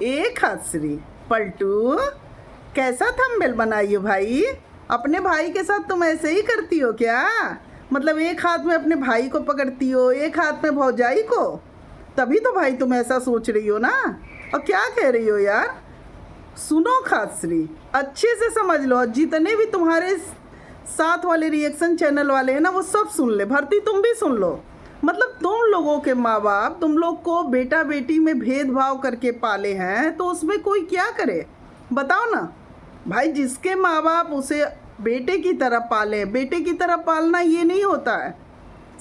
एक हाथश्री पलटू, कैसा थंबनेल बनाई हो भाई? अपने भाई के साथ तुम ऐसे ही करती हो क्या? मतलब एक हाथ में अपने भाई को पकड़ती हो, एक हाथ में भौजाई को। तभी तो भाई तुम ऐसा सोच रही हो ना। और क्या कह रही हो यार? सुनो खासरी, अच्छे से समझ लो। जितने भी तुम्हारे साथ वाले रिएक्शन चैनल वाले हैं ना, वो सब सुन ले। भर्ती तुम भी सुन लो। मतलब तुम लोगों के माँ बाप तुम लोग को बेटा बेटी में भेदभाव करके पाले हैं, तो उसमें कोई क्या करे बताओ ना भाई। जिसके माँ बाप उसे बेटे की तरह पाले, बेटे की तरह पालना ये नहीं होता है,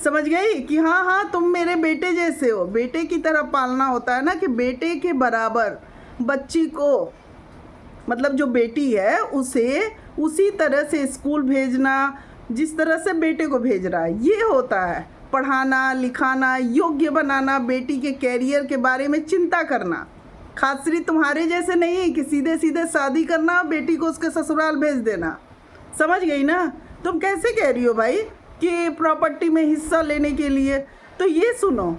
समझ गई? कि हाँ हाँ तुम मेरे बेटे जैसे हो। बेटे की तरह पालना होता है ना कि बेटे के बराबर बच्ची को, मतलब जो बेटी है उसे उसी तरह से स्कूल भेजना जिस तरह से बेटे को भेज रहा है। ये होता है पढ़ाना लिखाना, योग्य बनाना, बेटी के कैरियर के बारे में चिंता करना। खासरी तुम्हारे जैसे नहीं कि सीधे सीधे शादी करना, बेटी को उसके ससुराल भेज देना। समझ गई ना? तुम कैसे कह रही हो भाई कि प्रॉपर्टी में हिस्सा लेने के लिए? तो ये सुनो,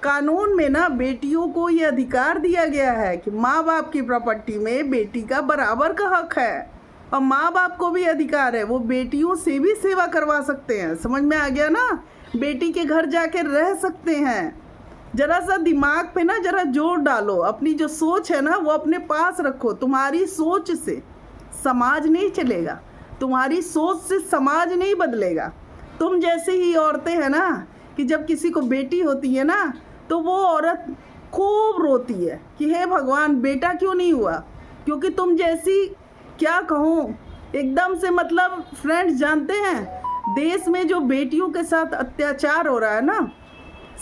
कानून में ना बेटियों को ये अधिकार दिया गया है कि माँ बाप की प्रॉपर्टी में बेटी का बराबर का हक है। और माँ बाप को भी अधिकार है, वो बेटियों से भी सेवा करवा सकते हैं। समझ में आ गया ना? बेटी के घर जाके रह सकते हैं। जरा सा दिमाग पे ना जरा जोर डालो। अपनी जो सोच है ना वो अपने पास रखो। तुम्हारी सोच से समाज नहीं चलेगा, तुम्हारी सोच से समाज नहीं बदलेगा। तुम जैसे ही औरतें हैं ना कि जब किसी को बेटी होती है ना तो वो औरत खूब रोती है कि हे भगवान बेटा क्यों नहीं हुआ। क्योंकि तुम जैसी, क्या कहूँ, एकदम से, मतलब फ्रेंड्स जानते हैं देश में जो बेटियों के साथ अत्याचार हो रहा है ना,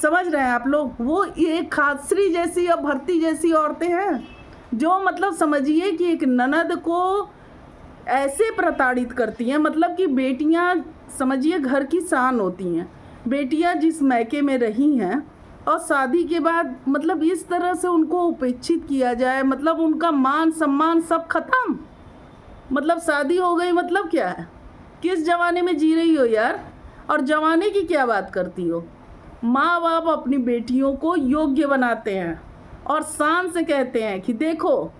समझ रहे हैं आप लोग, वो ये खासरी जैसी और भर्ती जैसी औरतें हैं जो, मतलब समझिए कि एक ननद को ऐसे प्रताड़ित करती हैं। मतलब कि बेटियां समझिए घर की शान होती हैं। बेटियां जिस मैके में रही हैं और शादी के बाद मतलब इस तरह से उनको उपेक्षित किया जाए, मतलब उनका मान सम्मान सब खत्म। मतलब शादी हो गई मतलब क्या है? किस ज़माने में जी रही हो यार? और ज़माने की क्या बात करती हो? माँ बाप अपनी बेटियों को योग्य बनाते हैं और शान से कहते हैं कि देखो,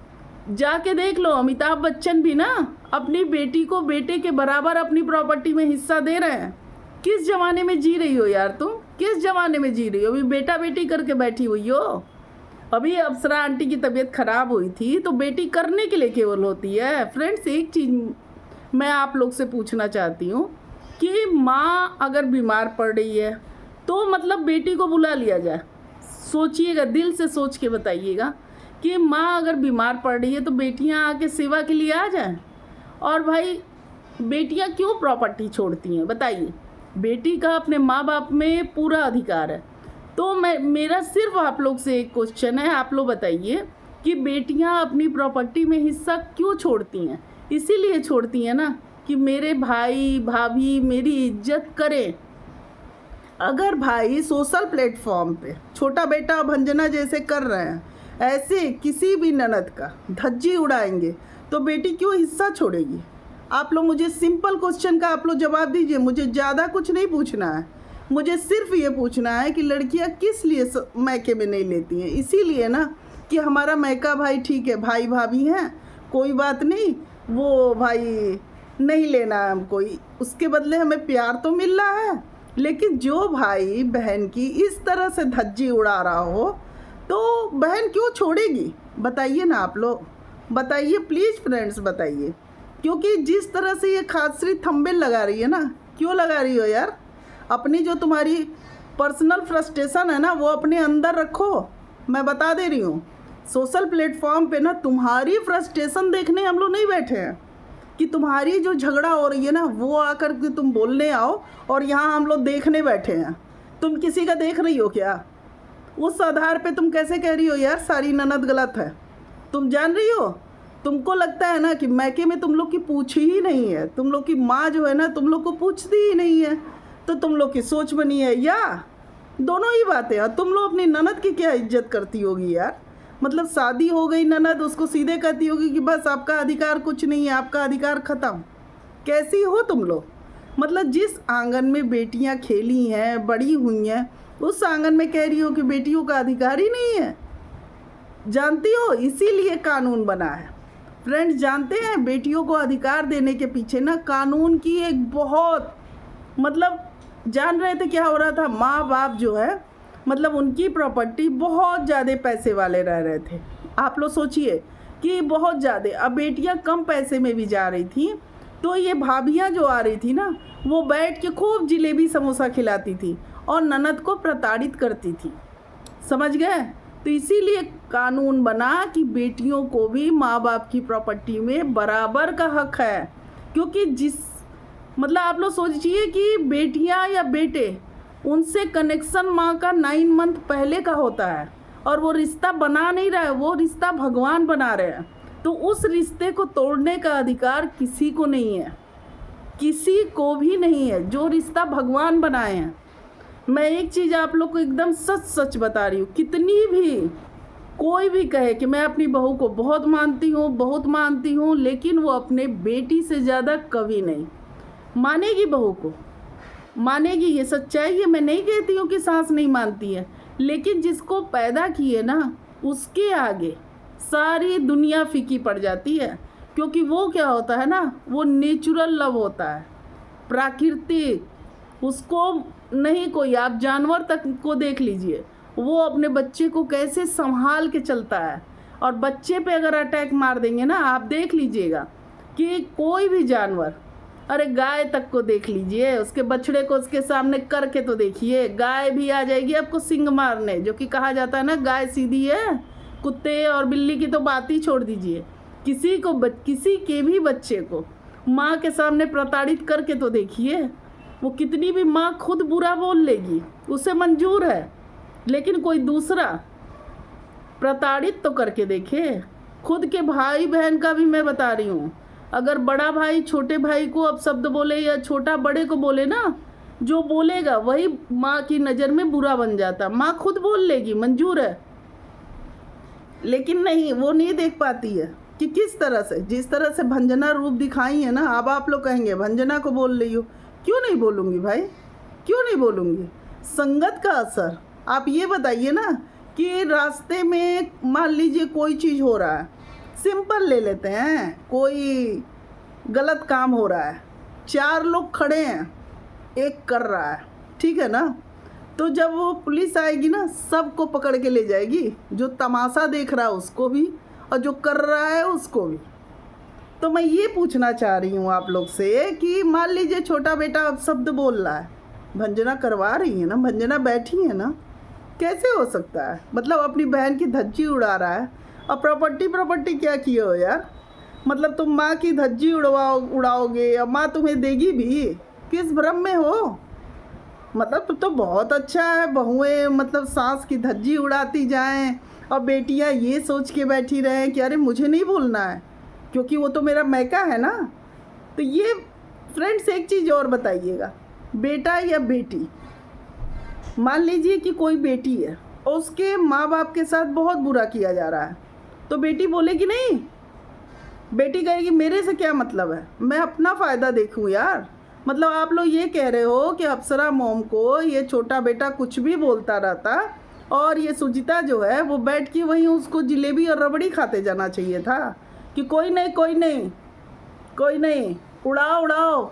जाके देख लो, अमिताभ बच्चन भी ना अपनी बेटी को बेटे के बराबर अपनी प्रॉपर्टी में हिस्सा दे रहे हैं। किस ज़माने में जी रही हो यार तुम? किस ज़माने में जी रही हो? अभी बेटा बेटी करके बैठी हुई हो। अभी अप्सरा आंटी की तबीयत ख़राब हुई थी तो बेटी करने के लिए केवल होती है। फ्रेंड्स, एक चीज़ मैं आप लोग से पूछना चाहती हूँ कि माँ अगर बीमार पड़ रही है तो मतलब बेटी को बुला लिया जाए। सोचिएगा, दिल से सोच के बताइएगा कि माँ अगर बीमार पड़ रही है तो बेटियाँ आके सेवा के लिए आ जाएं। और भाई बेटियाँ क्यों प्रॉपर्टी छोड़ती हैं बताइए? बेटी का अपने माँ बाप में पूरा अधिकार है। तो मेरा सिर्फ आप लोग से एक क्वेश्चन है, आप लोग बताइए कि बेटियाँ अपनी प्रॉपर्टी में हिस्सा क्यों छोड़ती हैं? इसीलिए छोड़ती हैं ना कि मेरे भाई भाभी मेरी इज्जत करें। अगर भाई सोशल प्लेटफॉर्म पे छोटा बेटा भंजना जैसे कर रहे हैं, ऐसे किसी भी ननद का धज्जी उड़ाएंगे तो बेटी क्यों हिस्सा छोड़ेगी? आप लोग मुझे सिंपल क्वेश्चन का आप लोग जवाब दीजिए। मुझे ज़्यादा कुछ नहीं पूछना है, मुझे सिर्फ ये पूछना है कि लड़कियां किस लिए मैके में नहीं लेती हैं। इसीलिए ना कि हमारा मैका भाई ठीक है, भाई भाभी हैं, कोई बात नहीं, वो भाई नहीं लेना है हमको, उसके बदले हमें प्यार तो मिल रहा है। लेकिन जो भाई बहन की इस तरह से धज्जी उड़ा रहा हो तो बहन क्यों छोड़ेगी? बताइए ना आप लोग, बताइए प्लीज़ फ्रेंड्स, बताइए। क्योंकि जिस तरह से ये खासरी थंबनेल लगा रही है ना, क्यों लगा रही हो यार? अपनी जो तुम्हारी पर्सनल फ्रस्ट्रेशन है ना वो अपने अंदर रखो। मैं बता दे रही हूँ, सोशल प्लेटफॉर्म पे ना तुम्हारी फ्रस्ट्रेशन देखने हम लोग नहीं बैठे हैं कि तुम्हारी जो झगड़ा हो रही है ना वो आकर के तुम बोलने आओ और यहाँ हम लोग देखने बैठे हैं। तुम किसी का देख रही हो क्या? उस आधार पे तुम कैसे कह रही हो यार सारी ननद गलत है? तुम जान रही हो, तुमको लगता है ना कि मैके में तुम लोग की पूछ ही नहीं है, तुम लोग की माँ जो है ना तुम लोग को पूछती ही नहीं है, तो तुम लोग की सोच बनी है या दोनों ही बातें हैं। तुम लोग अपनी ननद की क्या इज्जत करती होगी यार? मतलब शादी हो गई ननद, उसको सीधे कहती होगी कि बस आपका अधिकार कुछ नहीं है, आपका अधिकार ख़त्म। कैसी हो तुम लोग? मतलब जिस आंगन में बेटियां खेली हैं, बड़ी हुई हैं, उस आंगन में कह रही हो कि बेटियों का अधिकार ही नहीं है। जानती हो, इसीलिए कानून बना है। फ्रेंड्स, जानते हैं बेटियों को अधिकार देने के पीछे ना कानून की एक बहुत मतलब जान रहे थे क्या हो रहा था। माँ बाप जो है मतलब उनकी प्रॉपर्टी बहुत ज़्यादा पैसे वाले रह रहे थे। आप लोग सोचिए कि बहुत ज़्यादा, अब बेटियां कम पैसे में भी जा रही थी तो ये भाभियां जो आ रही थी ना वो बैठ के खूब जलेबी समोसा खिलाती थी और ननद को प्रताड़ित करती थी। समझ गए? तो इसीलिए कानून बना कि बेटियों को भी माँ बाप की प्रॉपर्टी में बराबर का हक है। क्योंकि जिस मतलब आप लोग सोचिए कि बेटियां या बेटे, उनसे कनेक्शन माँ का 9 मंथ पहले का होता है और वो रिश्ता बना नहीं रहा है, वो रिश्ता भगवान बना रहे हैं। तो उस रिश्ते को तोड़ने का अधिकार किसी को नहीं है, किसी को भी नहीं है, जो रिश्ता भगवान बनाए हैं। मैं एक चीज़ आप लोग को एकदम सच सच बता रही हूँ, कितनी भी कोई भी कहे कि मैं अपनी बहू को बहुत मानती हूँ, लेकिन वो अपने बेटी से ज़्यादा कभी नहीं मानेगी। बहू को मानेगी, ये सच्चाई है। मैं नहीं कहती हूँ कि सास नहीं मानती है, लेकिन जिसको पैदा किए ना उसके आगे सारी दुनिया फीकी पड़ जाती है। क्योंकि वो क्या होता है ना, वो नेचुरल लव होता है, प्राकृतिक। उसको नहीं कोई, आप जानवर तक को देख लीजिए, वो अपने बच्चे को कैसे संभाल के चलता है। और बच्चे पे अगर अटैक मार देंगे ना, आप देख लीजिएगा कि कोई भी जानवर, अरे गाय तक को देख लीजिए, उसके बछड़े को उसके सामने करके तो देखिए, गाय भी आ जाएगी आपको सिंग मारने। जो कि कहा जाता है ना, गाय सीधी है, कुत्ते और बिल्ली की तो बात ही छोड़ दीजिए। किसी के भी बच्चे को माँ के सामने प्रताड़ित करके तो देखिए, वो कितनी भी माँ खुद बुरा बोल लेगी, उसे मंजूर है, लेकिन कोई दूसरा प्रताड़ित तो करके देखे। खुद के भाई बहन का भी मैं बता रही हूँ, अगर बड़ा भाई छोटे भाई को अब शब्द बोले या छोटा बड़े को बोले ना, जो बोलेगा वही माँ की नज़र में बुरा बन जाता। माँ खुद बोल लेगी, मंजूर है, लेकिन नहीं, वो नहीं देख पाती है कि किस तरह से, जिस तरह से भंजना रूप दिखाई है ना। अब आप लोग कहेंगे भंजना को बोल रही हो, क्यों नहीं बोलूँगी भाई, क्यों नहीं बोलूँगी। संगत का असर, आप ये बताइए ना कि रास्ते में मान लीजिए कोई चीज़ हो रहा है, सिंपल ले लेते हैं, कोई गलत काम हो रहा है, 4 लोग खड़े हैं, एक कर रहा है, ठीक है ना, तो जब वो पुलिस आएगी ना, सबको पकड़ के ले जाएगी, जो तमाशा देख रहा है उसको भी और जो कर रहा है उसको भी। तो मैं ये पूछना चाह रही हूँ आप लोग से कि मान लीजिए छोटा बेटा अब शब्द बोल रहा है, भंजना करवा रही है ना, भंजना बैठी है ना, कैसे हो सकता है? मतलब अपनी बहन की धज्जी उड़ा रहा है। और प्रॉपर्टी क्या किए हो यार? मतलब तुम माँ की धज्जी उड़ाओगे और माँ तुम्हें देगी भी? किस भ्रम में हो? मतलब तो बहुत अच्छा है, बहुएं मतलब सास की धज्जी उड़ाती जाएं और बेटियां ये सोच के बैठी रहें कि अरे मुझे नहीं बोलना है क्योंकि वो तो मेरा मैका है ना। तो ये फ्रेंड्स एक चीज़ और बताइएगा, बेटा या बेटी, मान लीजिए कि कोई बेटी है और उसके माँ बाप के साथ बहुत बुरा किया जा रहा है, तो बेटी बोलेगी नहीं? बेटी कहेगी मेरे से क्या मतलब है, मैं अपना फ़ायदा देखूं यार। मतलब आप लोग ये कह रहे हो कि अप्सरा मोम को ये छोटा बेटा कुछ भी बोलता रहता और ये सुचिता जो है वो बैठ के वहीं उसको जलेबी और रबड़ी खाते जाना चाहिए था कि कोई नहीं, उड़ाओ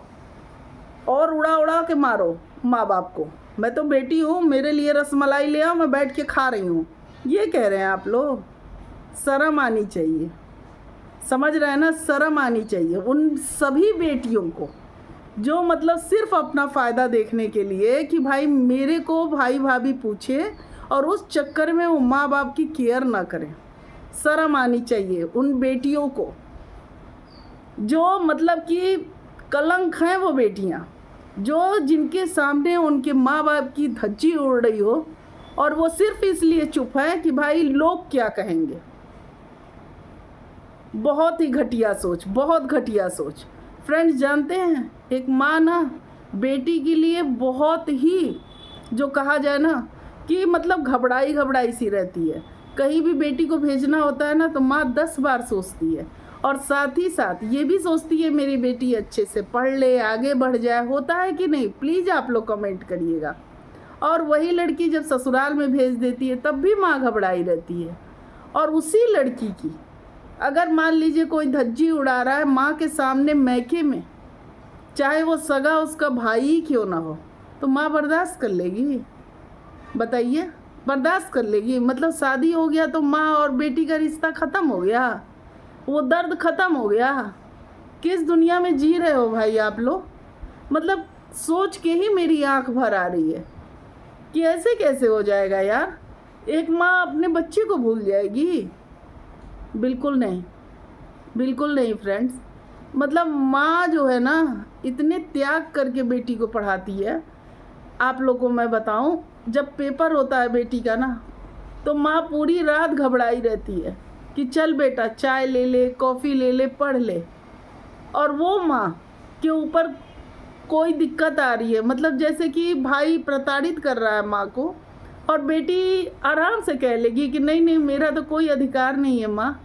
और उड़ा के मारो माँ बाप को, मैं तो बेटी हूँ, मेरे लिए रसमलाई ले आओ, मैं बैठ के खा रही हूँ। ये कह रहे हैं आप लोग। शर्म आनी चाहिए, समझ रहे हैं ना, शर्म आनी चाहिए उन सभी बेटियों को जो मतलब सिर्फ अपना फ़ायदा देखने के लिए कि भाई मेरे को भाई भाभी पूछे और उस चक्कर में वो माँ बाप की केयर ना करें। शर्म आनी चाहिए उन बेटियों को जो मतलब कि कलंक हैं, वो बेटियाँ जो जिनके सामने उनके माँ बाप की धज्जी उड़ रही हो और वो सिर्फ इसलिए चुप है कि भाई लोग क्या कहेंगे। बहुत ही घटिया सोच, बहुत घटिया सोच। फ्रेंड्स, जानते हैं एक माँ ना बेटी के लिए बहुत ही जो कहा जाए ना कि मतलब घबराई सी रहती है। कहीं भी बेटी को भेजना होता है ना तो माँ 10 बार सोचती है और साथ ही साथ ये भी सोचती है मेरी बेटी अच्छे से पढ़ ले, आगे बढ़ जाए। होता है कि नहीं? प्लीज़ आप लोग कमेंट करिएगा। और वही लड़की जब ससुराल में भेज देती है तब भी माँ घबराई रहती है और उसी लड़की की अगर मान लीजिए कोई धज्जी उड़ा रहा है माँ के सामने मैके में, चाहे वो सगा उसका भाई ही क्यों ना हो, तो माँ बर्दाश्त कर लेगी? बताइए, बर्दाश्त कर लेगी? मतलब शादी हो गया तो माँ और बेटी का रिश्ता ख़त्म हो गया, वो दर्द ख़त्म हो गया? किस दुनिया में जी रहे हो भाई आप लोग? मतलब सोच के ही मेरी आंख भर आ रही है कि ऐसे कैसे हो जाएगा यार? एक माँ अपने बच्चे को भूल जाएगी? बिल्कुल नहीं, बिल्कुल नहीं फ्रेंड्स। मतलब माँ जो है ना इतने त्याग करके बेटी को पढ़ाती है। आप लोग को मैं बताऊं, जब पेपर होता है बेटी का ना, तो माँ पूरी रात घबराई रहती है कि चल बेटा चाय ले ले, कॉफ़ी ले ले, पढ़ ले। और वो माँ के ऊपर कोई दिक्कत आ रही है, मतलब जैसे कि भाई प्रताड़ित कर रहा है माँ को, और बेटी आराम से कह लेगी कि नहीं नहीं मेरा तो कोई अधिकार नहीं है माँ।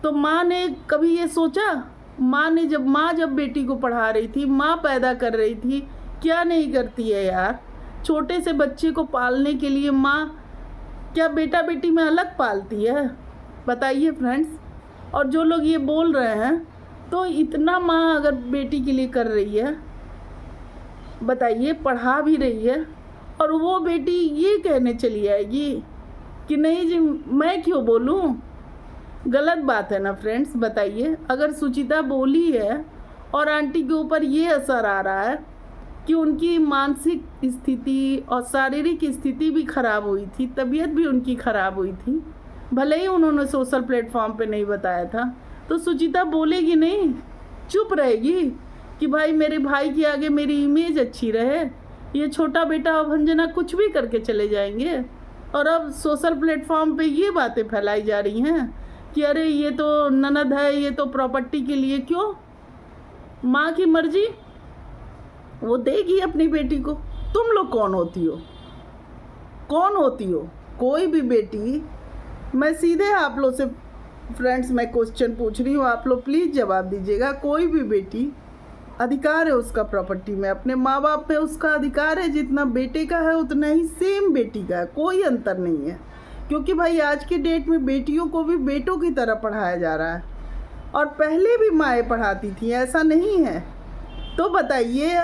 तो माँ ने कभी ये सोचा? माँ जब बेटी को पढ़ा रही थी, माँ पैदा कर रही थी, क्या नहीं करती है यार? छोटे से बच्चे को पालने के लिए माँ क्या बेटा बेटी में अलग पालती है? बताइए फ्रेंड्स। और जो लोग ये बोल रहे हैं, तो इतना माँ अगर बेटी के लिए कर रही है, बताइए, पढ़ा भी रही है, और वो बेटी ये कहने चली आएगी कि नहीं जी मैं क्यों बोलूँ? गलत बात है ना फ्रेंड्स? बताइए, अगर सुचिता बोली है और आंटी के ऊपर ये असर आ रहा है कि उनकी मानसिक स्थिति और शारीरिक स्थिति भी खराब हुई थी, तबीयत भी उनकी खराब हुई थी, भले ही उन्होंने सोशल प्लेटफॉर्म पे नहीं बताया था, तो सुचिता बोलेगी नहीं? चुप रहेगी कि भाई मेरे भाई के आगे मेरी इमेज अच्छी रहे? ये छोटा बेटा और भंजना कुछ भी करके चले जाएंगे, और अब सोशल प्लेटफॉर्म पे ये बातें फैलाई जा रही हैं कि अरे ये तो ननद है, ये तो प्रॉपर्टी के लिए। क्यों? माँ की मर्जी, वो देगी अपनी बेटी को। तुम लोग कौन होती हो? कौन होती हो? कोई भी बेटी, मैं सीधे आप लोग से फ्रेंड्स मैं क्वेश्चन पूछ रही हूँ, आप लोग प्लीज़ जवाब दीजिएगा। कोई भी बेटी, अधिकार है उसका प्रॉपर्टी में, अपने माँ बाप में उसका अधिकार है, जितना बेटे का है उतना ही सेम बेटी का है, कोई अंतर नहीं है। क्योंकि भाई आज के डेट में बेटियों को भी बेटों की तरह पढ़ाया जा रहा है, और पहले भी माएँ पढ़ाती थी, ऐसा नहीं है। तो बताइए,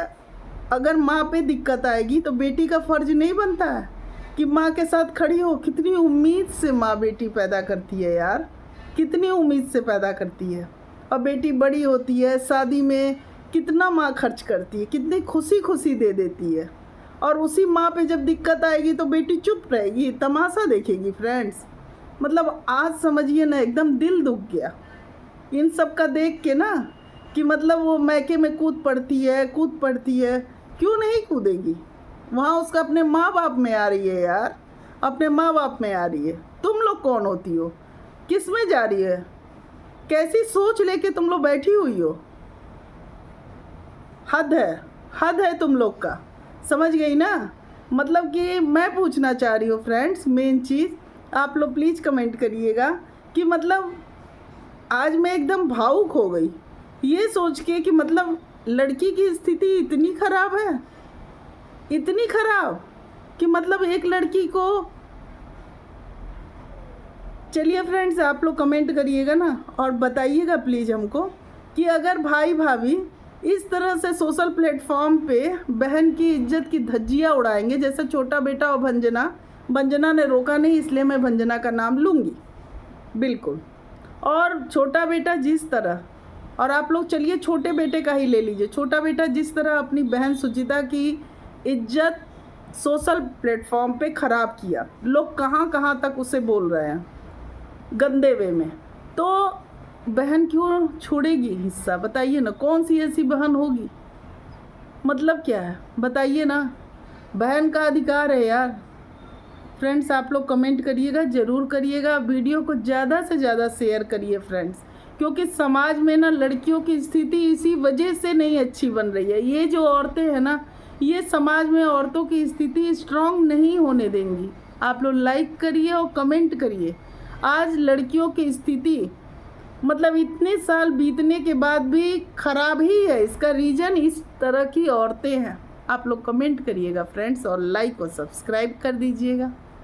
अगर माँ पे दिक्कत आएगी तो बेटी का फ़र्ज नहीं बनता है कि माँ के साथ खड़ी हो? कितनी उम्मीद से माँ बेटी पैदा करती है यार, कितनी उम्मीद से पैदा करती है। और बेटी बड़ी होती है, शादी में कितना माँ खर्च करती है, कितनी खुशी खुशी दे देती है, और उसी माँ पे जब दिक्कत आएगी तो बेटी चुप रहेगी, तमाशा देखेगी फ्रेंड्स। मतलब आज समझिए ना, एकदम दिल दुख गया इन सब का देख के ना, कि मतलब वो मैके में कूद पड़ती है। क्यों नहीं कूदेगी? वहाँ उसका अपने माँ बाप में आ रही है यार, अपने माँ बाप में आ रही है। तुम लोग कौन होती हो? किस में जा रही है? कैसी सोच लेके तुम लोग बैठी हुई हो? हद है तुम लोग का। समझ गई ना? मतलब कि मैं पूछना चाह रही हूँ फ्रेंड्स, मेन चीज़ आप लोग प्लीज़ कमेंट करिएगा कि मतलब आज मैं एकदम भावुक हो गई ये सोच के कि मतलब लड़की की स्थिति इतनी ख़राब है, इतनी ख़राब कि मतलब एक लड़की को। चलिए फ्रेंड्स, आप लोग कमेंट करिएगा ना, और बताइएगा प्लीज़ हमको कि अगर भाई भाभी इस तरह से सोशल प्लेटफॉर्म पे बहन की इज्जत की धज्जियाँ उड़ाएंगे, जैसे छोटा बेटा और भंजना ने रोका नहीं, इसलिए मैं भंजना का नाम लूँगी बिल्कुल। और छोटा बेटा जिस तरह, और आप लोग चलिए छोटे बेटे का ही ले लीजिए, छोटा बेटा जिस तरह अपनी बहन सुचिता की इज्जत सोशल प्लेटफॉर्म पे ख़राब किया, लोग कहाँ कहाँ तक उसे बोल रहे हैं गंदे वे में, तो बहन क्यों छोड़ेगी हिस्सा? बताइए ना, कौन सी ऐसी बहन होगी? मतलब क्या है बताइए ना, बहन का अधिकार है यार। फ्रेंड्स आप लोग कमेंट करिएगा, ज़रूर करिएगा, वीडियो को ज़्यादा से ज़्यादा शेयर करिए फ्रेंड्स, क्योंकि समाज में ना लड़कियों की स्थिति इसी वजह से नहीं अच्छी बन रही है। ये जो औरतें हैं ना, ये समाज में औरतों की स्थिति स्ट्रांग नहीं होने देंगी। आप लोग लाइक करिए और कमेंट करिए। आज लड़कियों की स्थिति मतलब इतने साल बीतने के बाद भी ख़राब ही है, इसका रीज़न इस तरह की औरतें हैं। आप लोग कमेंट करिएगा फ्रेंड्स, और लाइक और सब्सक्राइब कर दीजिएगा।